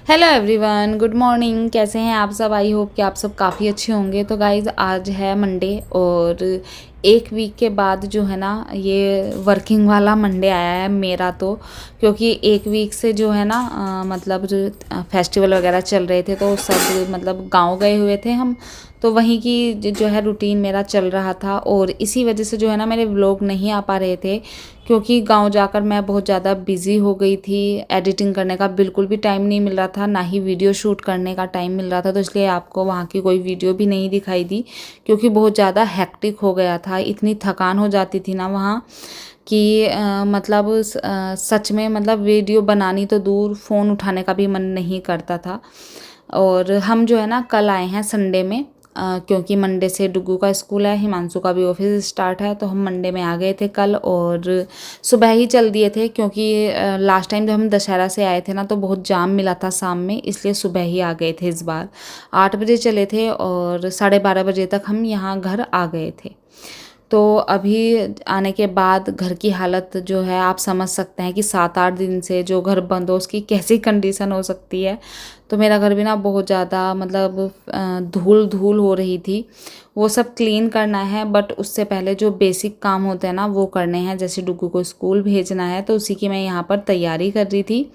Hello everyone, good morning. कैसे हैं आप सब? आई होप कि आप सब काफ़ी अच्छे होंगे। तो गाइज़, आज है मंडे और एक वीक के बाद जो है ना, ये वर्किंग वाला मंडे आया है मेरा। तो क्योंकि एक वीक से जो है ना मतलब जो फेस्टिवल वगैरह चल रहे थे, तो सब मतलब गांव गए हुए थे हम। तो वहीं की जो है रूटीन मेरा चल रहा था, और इसी वजह से जो है ना मेरे व्लॉग नहीं आ पा रहे थे। क्योंकि गांव जाकर मैं बहुत ज़्यादा बिज़ी हो गई थी। एडिटिंग करने का बिल्कुल भी टाइम नहीं मिल रहा था, ना ही वीडियो शूट करने का टाइम मिल रहा था। तो इसलिए आपको वहाँ की कोई वीडियो भी नहीं दिखाई दी, क्योंकि बहुत ज़्यादा हेक्टिक हो गया था। इतनी थकान हो जाती थी ना वहाँ कि मतलब सच में मतलब वीडियो बनानी तो दूर, फ़ोन उठाने का भी मन नहीं करता था। और हम जो है ना कल आए हैं संडे में, क्योंकि मंडे से डुग्गू का स्कूल है, हिमांशु का भी ऑफिस स्टार्ट है। तो हम मंडे में आ गए थे कल, और सुबह ही चल दिए थे, क्योंकि लास्ट टाइम जब हम दशहरा से आए थे ना तो बहुत जाम मिला था शाम में, इसलिए सुबह ही आ गए थे। इस बार 8 बजे चले थे और 12:30 बजे तक हम यहाँ घर आ गए थे। तो अभी आने के बाद घर की हालत जो है, आप समझ सकते हैं कि 7-8 दिन से जो घर बंद हो उसकी कैसी कंडीशन हो सकती है। तो मेरा घर भी ना बहुत ज़्यादा मतलब धूल धूल हो रही थी। वो सब क्लीन करना है, बट उससे पहले जो बेसिक काम होते हैं ना वो करने हैं। जैसे डुग्गू को स्कूल भेजना है, तो उसी की मैं यहाँ पर तैयारी कर रही थी।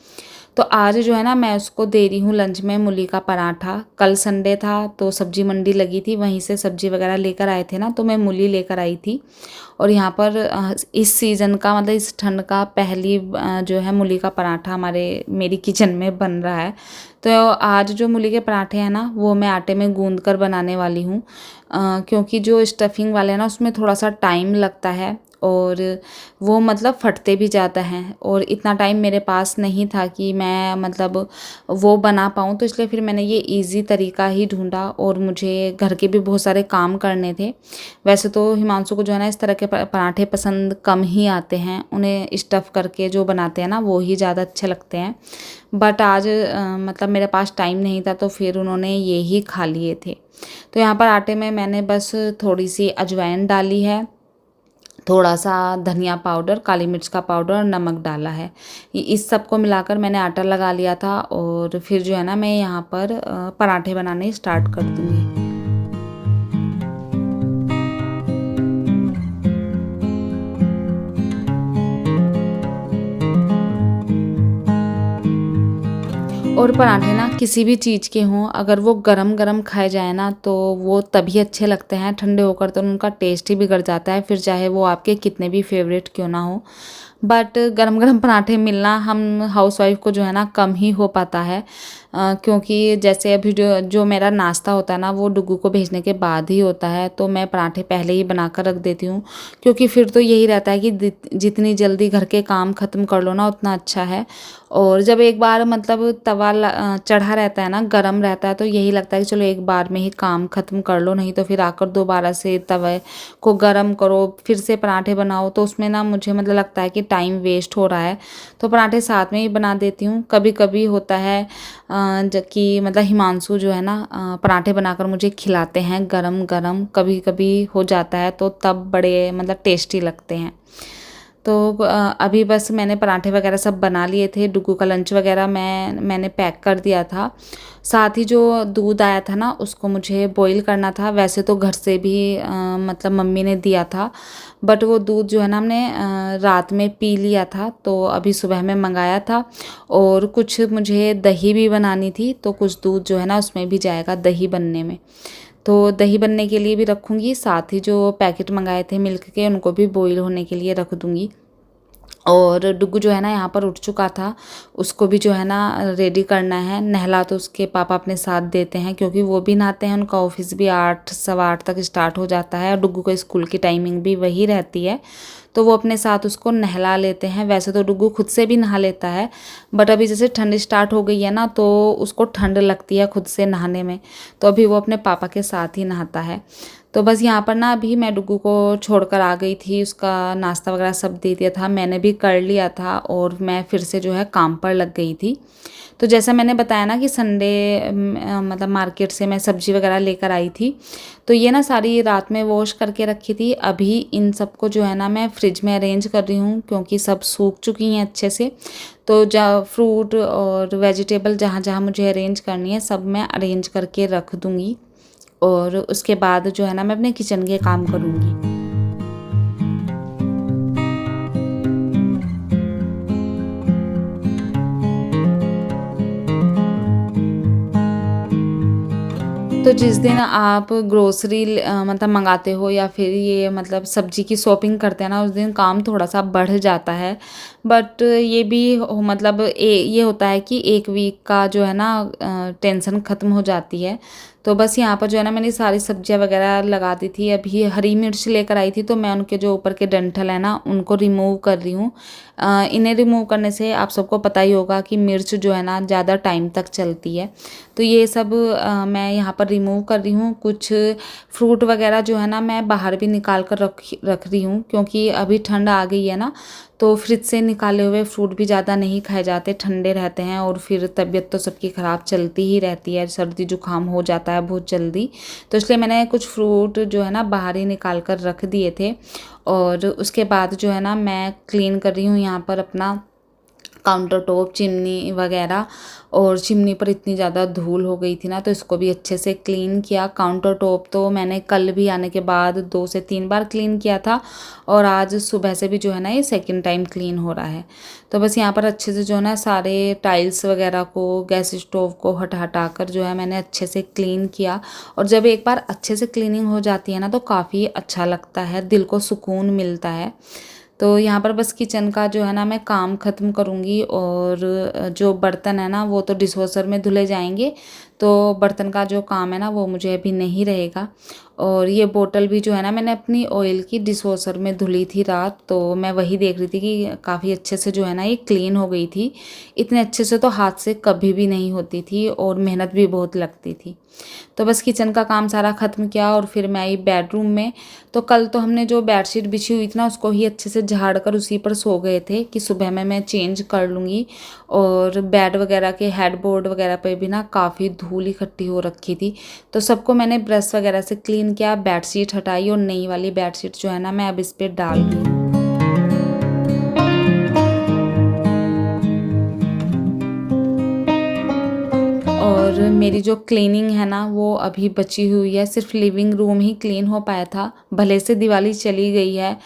तो आज जो है ना मैं उसको दे रही हूँ लंच में मूली का पराठा। कल संडे था तो सब्जी मंडी लगी थी, वहीं से सब्जी वगैरह लेकर आए थे ना, तो मैं मूली लेकर आई थी। और यहाँ पर इस सीज़न का मतलब इस ठंड का पहली जो है मूली का पराठा मेरी किचन में बन रहा है। तो आज जो मूली के पराठे हैं ना वो मैं आटे में गूंद कर बनाने वाली हूँ, क्योंकि जो स्टफिंग वाले हैं ना उसमें थोड़ा सा टाइम लगता है, और वो मतलब फटते भी ज़्यादा हैं। और इतना टाइम मेरे पास नहीं था कि मैं मतलब वो बना पाऊँ, तो इसलिए फिर मैंने ये इजी तरीका ही ढूंढा। और मुझे घर के भी बहुत सारे काम करने थे। वैसे तो हिमांशु को जो है ना इस तरह के पराठे पसंद कम ही आते हैं, उन्हें स्टफ़ करके जो बनाते हैं ना वो ही ज़्यादा अच्छे लगते हैं। बट आज मतलब मेरे पास टाइम नहीं था, तो फिर उन्होंने ये ही खा लिए थे। तो यहाँ पर आटे में मैंने बस थोड़ी सी अजवाइन डाली है, थोड़ा सा धनिया पाउडर, काली मिर्च का पाउडर और नमक डाला है। इस सब को मिलाकर मैंने आटा लगा लिया था, और फिर जो है ना मैं यहाँ पर पराठे बनाने स्टार्ट कर दूँगी। और पराठे ना किसी भी चीज़ के हों, अगर वो गरम गरम खाए जाए ना तो वो तभी अच्छे लगते हैं। ठंडे होकर तो उनका टेस्ट ही बिगड़ जाता है, फिर चाहे वो आपके कितने भी फेवरेट क्यों ना हो। बट गरम गरम पराठे मिलना हम हाउसवाइफ को जो है ना कम ही हो पाता है, क्योंकि जैसे अभी जो मेरा नाश्ता होता है ना वो डुग्गू को भेजने के बाद ही होता है। तो मैं पराठे पहले ही बनाकर रख देती हूँ, क्योंकि फिर तो यही रहता है कि जितनी जल्दी घर के काम ख़त्म कर लो ना उतना अच्छा है। और जब एक बार मतलब तवा चढ़ा रहता है ना, गरम रहता है, तो यही लगता है कि चलो एक बार में ही काम ख़त्म कर लो, नहीं तो फिर आकर दोबारा से तवे को गरम करो, फिर से पराठे बनाओ, तो उसमें ना मुझे मतलब लगता है कि टाइम वेस्ट हो रहा है। तो पराठे साथ में ही बना देती हूँ। कभी कभी होता है कि मतलब हिमांशु जो है ना पराठे बनाकर मुझे खिलाते हैं गरम गरम, कभी कभी हो जाता है, तो तब बड़े मतलब टेस्टी लगते हैं। तो अभी बस मैंने पराठे वगैरह सब बना लिए थे। डुग्गू का लंच वगैरह मैंने पैक कर दिया था। साथ ही जो दूध आया था ना उसको मुझे बॉईल करना था। वैसे तो घर से भी मतलब मम्मी ने दिया था, बट वो दूध जो है ना हमने रात में पी लिया था, तो अभी सुबह में मंगाया था। और कुछ मुझे दही भी बनानी थी, तो कुछ दूध जो है ना उसमें भी जाएगा दही बनने में। तो दही बनने के लिए भी रखूँगी, साथ ही जो पैकेट मंगाए थे मिल्क के उनको भी बॉईल होने के लिए रख दूँगी। और डुग्गू जो है ना यहाँ पर उठ चुका था, उसको भी जो है ना रेडी करना है। नहला तो उसके पापा अपने साथ देते हैं, क्योंकि वो भी नहाते हैं, उनका ऑफिस भी 8 सवा 8 तक स्टार्ट हो जाता है, और डुग्गू का स्कूल की टाइमिंग भी वही रहती है। तो वो अपने साथ उसको नहला लेते हैं। वैसे तो डुग्गू खुद से भी नहा लेता है, बट अभी जैसे ठंड स्टार्ट हो गई है ना तो उसको ठंड लगती है खुद से नहाने में, तो अभी वो अपने पापा के साथ ही नहाता है। तो बस यहाँ पर ना अभी मैं डुग्गू को छोड़कर आ गई थी, उसका नाश्ता वगैरह सब दे दिया था, मैंने भी कर लिया था और मैं फिर से जो है काम पर लग गई थी। तो जैसा मैंने बताया ना कि संडे मतलब मार्केट से मैं सब्ज़ी वगैरह लेकर आई थी, तो ये ना सारी रात में वॉश करके रखी थी। अभी इन सबको जो है ना मैं फ्रिज में अरेंज कर रही हूँ क्योंकि सब सूख चुकी हैं अच्छे से। तो फ्रूट और वेजिटेबल जहाँ जहाँ मुझे अरेंज करनी है सब मैं अरेंज करके रख दूँगी और उसके बाद जो है ना मैं अपने किचन के काम करूँगी। तो जिस दिन आप ग्रोसरी मतलब मंगाते हो या फिर ये मतलब सब्जी की शॉपिंग करते हैं ना, उस दिन काम थोड़ा सा बढ़ जाता है। बट ये भी मतलब ये होता है कि एक वीक का जो है ना टेंशन ख़त्म हो जाती है। तो बस यहाँ पर जो है ना मैंने सारी सब्जियाँ वगैरह लगा दी थी। अभी हरी मिर्च लेकर आई थी तो मैं उनके जो ऊपर के डंठल है ना उनको रिमूव कर रही हूँ। इन्हें रिमूव करने से आप सबको पता ही होगा कि मिर्च जो है ना ज़्यादा टाइम तक चलती है। तो ये सब मैं यहाँ पर रिमूव कर रही हूँ। कुछ फ्रूट वगैरह जो है ना मैं बाहर भी निकाल कर रख रही हूँ क्योंकि अभी ठंड आ गई है ना, तो फ्रिज से निकाले हुए फ्रूट भी ज़्यादा नहीं खाए जाते, ठंडे रहते हैं और फिर तबीयत तो सबकी ख़राब चलती ही रहती है, सर्दी जुकाम हो जाता है बहुत जल्दी। तो इसलिए मैंने कुछ फ्रूट जो है ना बाहर ही निकाल कर रख दिए थे और उसके बाद जो है ना मैं क्लीन कर रही हूँ यहाँ पर अपना काउंटर टॉप, चिमनी वगैरह। और चिमनी पर इतनी ज़्यादा धूल हो गई थी ना तो इसको भी अच्छे से क्लीन किया। काउंटर टॉप तो मैंने कल भी आने के बाद 2 से 3 बार क्लीन किया था और आज सुबह से भी जो है ना ये सेकंड टाइम क्लीन हो रहा है। तो बस यहाँ पर अच्छे से जो है ना सारे टाइल्स वगैरह को, गैस स्टोव को हटा कर जो है मैंने अच्छे से क्लीन किया। और जब एक बार अच्छे से क्लीनिंग हो जाती है ना तो काफ़ी अच्छा लगता है, दिल को सुकून मिलता है। तो यहाँ पर बस किचन का जो है ना मैं काम ख़त्म करूँगी और जो बर्तन है ना वो तो डिशवॉशर में धुले जाएंगे, तो बर्तन का जो काम है ना वो मुझे अभी नहीं रहेगा। और ये बोतल भी जो है ना मैंने अपनी ऑयल की डिशवॉशर में धुली थी रात, तो मैं वही देख रही थी कि काफ़ी अच्छे से जो है ना ये क्लीन हो गई थी। इतने अच्छे से तो हाथ से कभी भी नहीं होती थी और मेहनत भी बहुत लगती थी। तो बस किचन का काम सारा ख़त्म किया और फिर मैं आई बेडरूम में। तो कल तो हमने जो बेडशीट बिछी हुई थी ना उसको ही अच्छे से झाड़ कर उसी पर सो गए थे कि सुबह में मैं चेंज कर लूँगी। और बेड वगैरह के हेडबोर्ड वगैरह पे भी ना काफ़ी धूल इकट्ठी हो रखी थी, तो सबको मैंने ब्रश वगैरह से क्लीन किया, बेडशीट हटाई और नई वाली बेडशीट जो है ना मैं अब इस पर डाल रही हूँ। और मेरी जो क्लीनिंग है ना वो अभी बची हुई है, सिर्फ लिविंग रूम ही क्लीन हो पाया था। भले से दिवाली चली गई है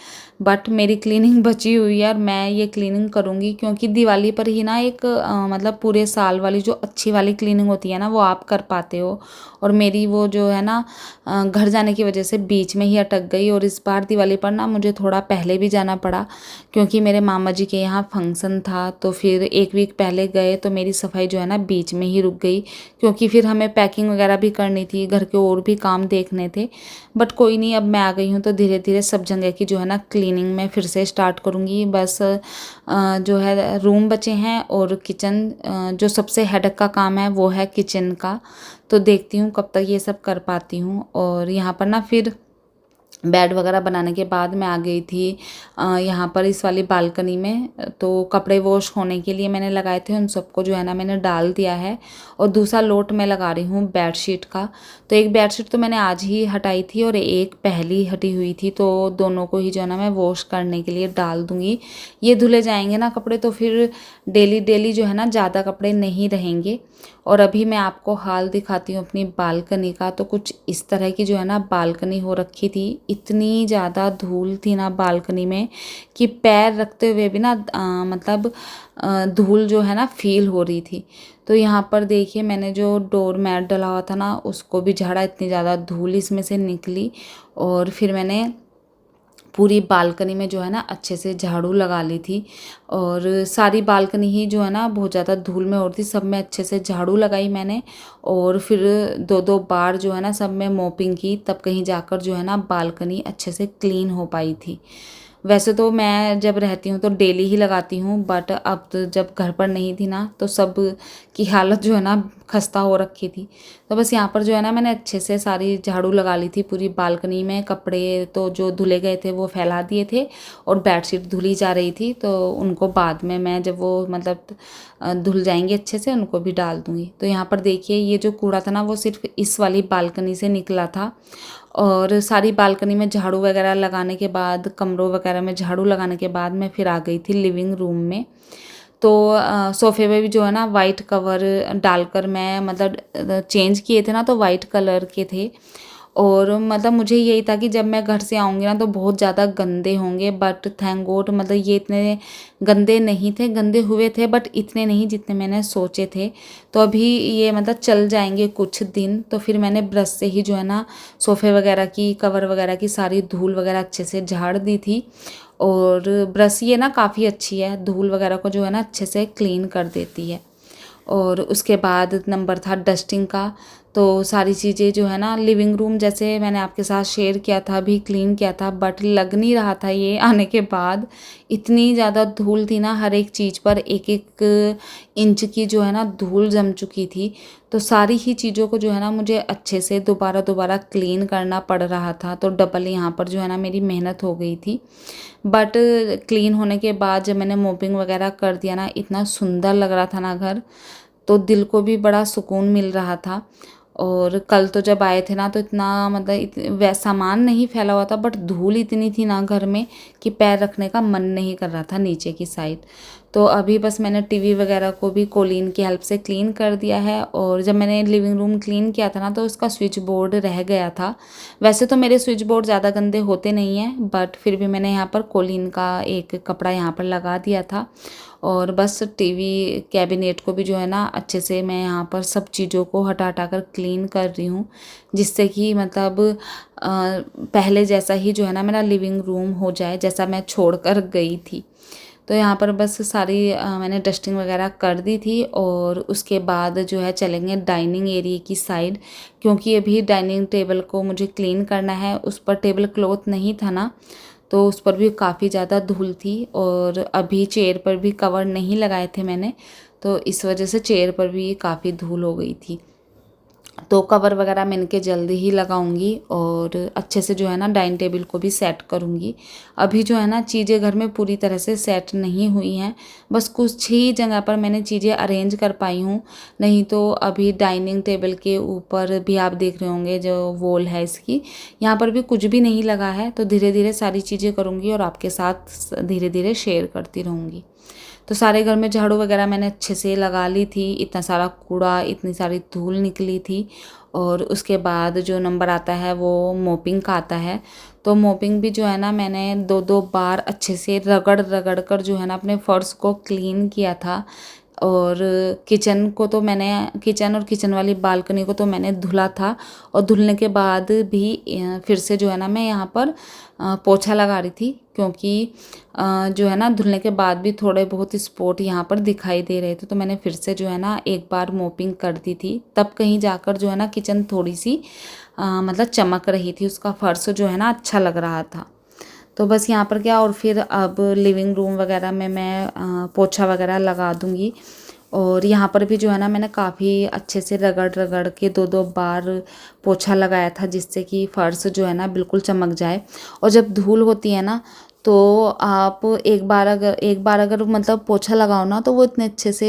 बट मेरी क्लीनिंग बची हुई है और मैं ये क्लीनिंग करूँगी क्योंकि दिवाली पर ही ना एक मतलब पूरे साल वाली जो अच्छी वाली क्लीनिंग होती है ना वो आप कर पाते हो। और मेरी वो जो है ना घर जाने की वजह से बीच में ही अटक गई और इस बार दिवाली पर ना मुझे थोड़ा पहले भी जाना पड़ा क्योंकि मेरे मामा जी के यहाँ फंक्शन था। तो फिर 1 वीक पहले गए तो मेरी सफाई जो है ना बीच में ही रुक गई क्योंकि फिर हमें पैकिंग वगैरह भी करनी थी, घर के और भी काम देखने थे। बट कोई नहीं, अब मैं आ गई हूँ तो धीरे धीरे सब जगह की जो है ना क्लीनिंग में फिर से स्टार्ट करूँगी। बस जो है रूम बचे हैं और किचन, जो सबसे हेडेक का काम है वो है किचन का। तो देखती हूँ कब तक ये सब कर पाती हूँ। और यहाँ पर ना फिर बेड वगैरह बनाने के बाद मैं आ गई थी यहाँ पर इस वाली बालकनी में। तो कपड़े वॉश होने के लिए मैंने लगाए थे, उन सबको जो है ना मैंने डाल दिया है और दूसरा लोट मैं लगा रही हूँ बेडशीट का। तो एक बेडशीट तो मैंने आज ही हटाई थी और एक पहली हटी हुई थी, तो दोनों को ही जो है ना मैं वॉश करने के लिए डाल दूँगी। ये धुले जाएंगे ना कपड़े तो फिर डेली डेली जो है ना ज़्यादा कपड़े नहीं रहेंगे। और अभी मैं आपको हाल दिखाती हूँ अपनी बालकनी का। तो कुछ इस तरह की जो है ना बालकनी हो रखी थी, इतनी ज़्यादा धूल थी ना बालकनी में कि पैर रखते हुए भी ना मतलब धूल जो है ना फील हो रही थी। तो यहाँ पर देखिए मैंने जो डोर मैट डला हुआ था ना उसको भी झाड़ा, इतनी ज़्यादा धूल इसमें से निकली। और फिर मैंने पूरी बालकनी में जो है ना अच्छे से झाड़ू लगा ली थी और सारी बालकनी ही जो है ना बहुत ज़्यादा धूल में और थी, सब में अच्छे से झाड़ू लगाई मैंने। और फिर 2-2 बार जो है ना सब में मोपिंग की, तब कहीं जाकर जो है ना बालकनी अच्छे से क्लीन हो पाई थी। वैसे तो मैं जब रहती हूँ तो डेली ही लगाती हूँ, बट अब तो जब घर पर नहीं थी ना तो सब की हालत जो है ना खस्ता हो रखी थी। तो बस यहाँ पर जो है ना मैंने अच्छे से सारी झाड़ू लगा ली थी पूरी बालकनी में। कपड़े तो जो धुले गए थे वो फैला दिए थे और बेडशीट धुली जा रही थी, तो उनको बाद में मैं जब वो मतलब धुल जाएंगे अच्छे से उनको भी डाल दूँगी। तो यहाँ पर देखिए ये जो कूड़ा था ना वो सिर्फ इस वाली बालकनी से निकला था, और सारी बालकनी में झाड़ू वगैरह लगाने के बाद, कमरों वगैरह में झाड़ू लगाने के बाद मैं फिर आ गई थी लिविंग रूम में। तो सोफ़े पे भी जो है ना वाइट कवर डालकर मैं मतलब चेंज किए थे ना तो वाइट कलर के थे, और मतलब मुझे यही था कि जब मैं घर से आऊँगी ना तो बहुत ज़्यादा गंदे होंगे, बट थैंक गॉड मतलब ये इतने गंदे नहीं थे। गंदे हुए थे बट इतने नहीं जितने मैंने सोचे थे। तो अभी ये मतलब चल जाएंगे कुछ दिन, तो फिर मैंने ब्रश से ही जो है ना सोफ़े वगैरह की, कवर वगैरह की सारी धूल वगैरह अच्छे से झाड़ दी थी। और ब्रश ये ना काफ़ी अच्छी है, धूल वगैरह को जो है ना अच्छे से क्लीन कर देती है। और उसके बाद नंबर था डस्टिंग का। तो सारी चीज़ें जो है ना लिविंग रूम जैसे मैंने आपके साथ शेयर किया था, अभी क्लीन किया था, बट लग नहीं रहा था ये आने के बाद। इतनी ज़्यादा धूल थी ना, हर एक चीज़ पर एक एक इंच की जो है ना धूल जम चुकी थी। तो सारी ही चीज़ों को जो है ना मुझे अच्छे से दोबारा दोबारा क्लीन करना पड़ रहा था, तो डबल यहाँ पर जो है ना मेरी मेहनत हो गई थी। बट क्लीन होने के बाद जब मैंने मोपिंग वगैरह कर दिया ना, इतना सुंदर लग रहा था ना घर, तो दिल को भी बड़ा सुकून मिल रहा था। और कल तो जब आए थे ना तो इतना मतलब वै सामान नहीं फैला हुआ था, बट धूल इतनी थी ना घर में कि पैर रखने का मन नहीं कर रहा था नीचे की साइड। तो अभी बस मैंने टीवी वगैरह को भी कोलीन की हेल्प से क्लीन कर दिया है। और जब मैंने लिविंग रूम क्लीन किया था ना तो उसका स्विच बोर्ड रह गया था। वैसे तो मेरे स्विच बोर्ड ज़्यादा गंदे होते नहीं हैं, बट फिर भी मैंने यहाँ पर कोलीन का एक कपड़ा यहाँ पर लगा दिया था। और बस टीवी कैबिनेट को भी जो है ना अच्छे से मैं यहाँ पर सब चीज़ों को हटा हटा कर क्लीन कर रही हूँ, जिससे कि मतलब पहले जैसा ही जो है ना मेरा लिविंग रूम हो जाए जैसा मैं छोड़ कर गई थी। तो यहाँ पर बस सारी मैंने डस्टिंग वगैरह कर दी थी। और उसके बाद जो है चलेंगे डाइनिंग एरिया की साइड, क्योंकि अभी डाइनिंग टेबल को मुझे क्लीन करना है। उस पर टेबल क्लॉथ नहीं था ना, तो उस पर भी काफ़ी ज़्यादा धूल थी। और अभी चेयर पर भी कवर नहीं लगाए थे मैंने, तो इस वजह से चेयर पर भी काफ़ी धूल हो गई थी। तो कवर वगैरह मैं इनके जल्दी ही लगाऊंगी और अच्छे से जो है ना डाइनिंग टेबल को भी सेट करूंगी। अभी जो है ना चीज़ें घर में पूरी तरह से सेट नहीं हुई हैं, बस कुछ ही जगह पर मैंने चीज़ें अरेंज कर पाई हूँ। नहीं तो अभी डाइनिंग टेबल के ऊपर भी आप देख रहे होंगे जो वॉल है इसकी, यहाँ पर भी कुछ भी नहीं लगा है। तो धीरे धीरे सारी चीज़ें करूँगी और आपके साथ धीरे धीरे शेयर करती रहूँगी। तो सारे घर में झाड़ू वगैरह मैंने अच्छे से लगा ली थी। इतना सारा कूड़ा, इतनी सारी धूल निकली थी। और उसके बाद जो नंबर आता है वो मोपिंग का आता है। तो मोपिंग भी जो है ना मैंने दो दो बार अच्छे से रगड़ रगड़ कर जो है ना अपने फर्श को क्लीन किया था। और किचन को तो मैंने, किचन और किचन वाली बालकनी को तो मैंने धुला था। और धुलने के बाद भी फिर से जो है ना मैं यहाँ पर पोछा लगा रही थी, क्योंकि जो है ना धुलने के बाद भी थोड़े बहुत स्पॉट यहाँ पर दिखाई दे रहे थे। तो मैंने फिर से जो है ना एक बार मोपिंग कर दी थी, तब कहीं जाकर जो है ना किचन थोड़ी सी मतलब चमक रही थी, उसका फर्श जो है ना अच्छा लग रहा था। तो बस यहाँ पर क्या, और फिर अब लिविंग रूम वगैरह में मैं पोछा वगैरह लगा दूँगी। और यहाँ पर भी जो है ना मैंने काफ़ी अच्छे से रगड़ रगड़ के दो दो बार पोछा लगाया था, जिससे कि फर्श जो है ना बिल्कुल चमक जाए। और जब धूल होती है ना तो आप एक बार अगर मतलब पोछा लगाओ ना तो वो इतने अच्छे से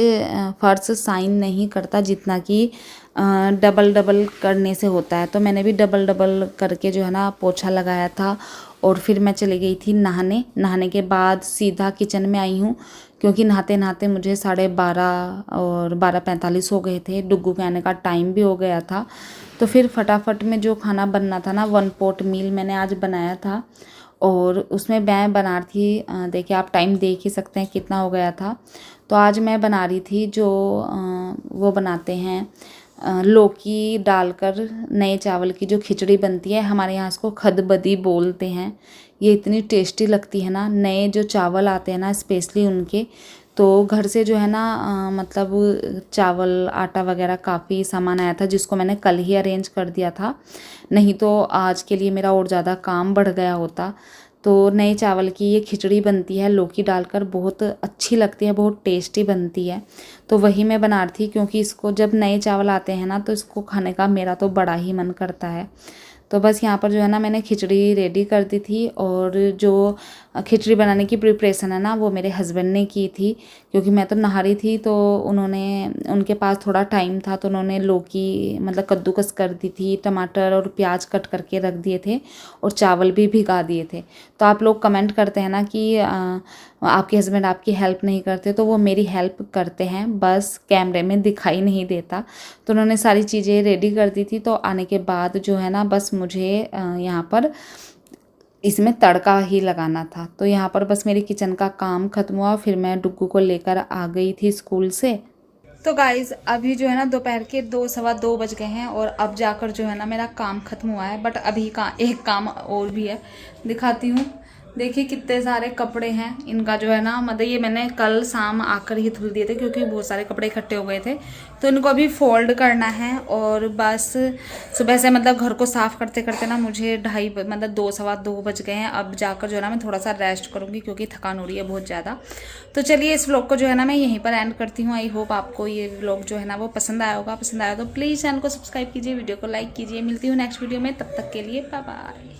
फर्श शाइन नहीं करता जितना कि डबल डबल करने से होता है। तो मैंने भी डबल डबल करके जो है ना पोछा लगाया था। और फिर मैं चली गई थी नहाने। नहाने के बाद सीधा किचन में आई हूँ, क्योंकि नहाते नहाते मुझे 12:30 और 12:45 हो गए थे। डुग्गू के आने का टाइम भी हो गया था। तो फिर फटाफट में जो खाना बनना था ना, 1 पॉट मील मैंने आज बनाया था। और उसमें मैं बना रही थी, देखिए आप टाइम देख ही सकते हैं कितना हो गया था। तो आज मैं बना रही थी जो वो बनाते हैं लौकी डालकर नए चावल की जो खिचड़ी बनती है, हमारे यहाँ इसको खदबदी बोलते हैं। ये इतनी टेस्टी लगती है ना, नए जो चावल आते हैं ना स्पेशली उनके। तो घर से जो है ना मतलब चावल आटा वगैरह काफ़ी सामान आया था, जिसको मैंने कल ही अरेंज कर दिया था, नहीं तो आज के लिए मेरा और ज़्यादा काम बढ़ गया होता। तो नए चावल की ये खिचड़ी बनती है लौकी डालकर, बहुत अच्छी लगती है, बहुत टेस्टी बनती है। तो वही मैं बना रही थी, क्योंकि इसको जब नए चावल आते हैं ना तो इसको खाने का मेरा तो बड़ा ही मन करता है। तो बस यहाँ पर जो है ना मैंने खिचड़ी रेडी कर दी थी, और जो खिचड़ी बनाने की प्रिपरेशन है ना वो मेरे हस्बैंड ने की थी, क्योंकि मैं तो नहा रही थी। तो उनके पास थोड़ा टाइम था, तो उन्होंने लौकी मतलब कद्दूकस कर दी थी, टमाटर और प्याज कट करके रख दिए थे, और चावल भी भिगा दिए थे। तो आप लोग कमेंट करते हैं ना कि आपके हस्बैंड आपकी हेल्प नहीं करते, तो वो मेरी हेल्प करते हैं, बस कैमरे में दिखाई नहीं देता। तो उन्होंने सारी चीज़ें रेडी कर दी थी। तो आने के बाद जो है ना बस मुझे यहाँ पर इसमें तड़का ही लगाना था। तो यहाँ पर बस मेरी किचन का काम ख़त्म हुआ, फिर मैं डुग्गू को लेकर आ गई थी स्कूल से। तो गाइज़ अभी जो है ना दोपहर के 2 सवा 2 बज गए हैं, और अब जाकर जो है ना मेरा काम ख़त्म हुआ है। बट अभी का एक काम और भी है, दिखाती हूँ। देखिए कितने सारे कपड़े हैं, इनका जो है ना मतलब ये मैंने कल शाम आकर ही धुल दिए थे, क्योंकि बहुत सारे कपड़े इकट्ठे हो गए थे। तो इनको अभी फोल्ड करना है, और बस सुबह से मतलब घर को साफ़ करते करते ना मुझे 2:30 मतलब 2 सवा 2 बज गए हैं। अब जाकर जो है ना मैं थोड़ा सा रेस्ट करूँगी, क्योंकि थकान हो रही है बहुत ज़्यादा। तो चलिए इस व्लॉग को जो है ना मैं यहीं पर एंड करती हूँ। आई होप आपको ये व्लॉग जो है ना वो पसंद आया होगा। पसंद आया तो प्लीज़ चैनल को सब्सक्राइब कीजिए, वीडियो को लाइक कीजिए। मिलती हूँ नेक्स्ट वीडियो में, तब तक के लिए बाय बाय।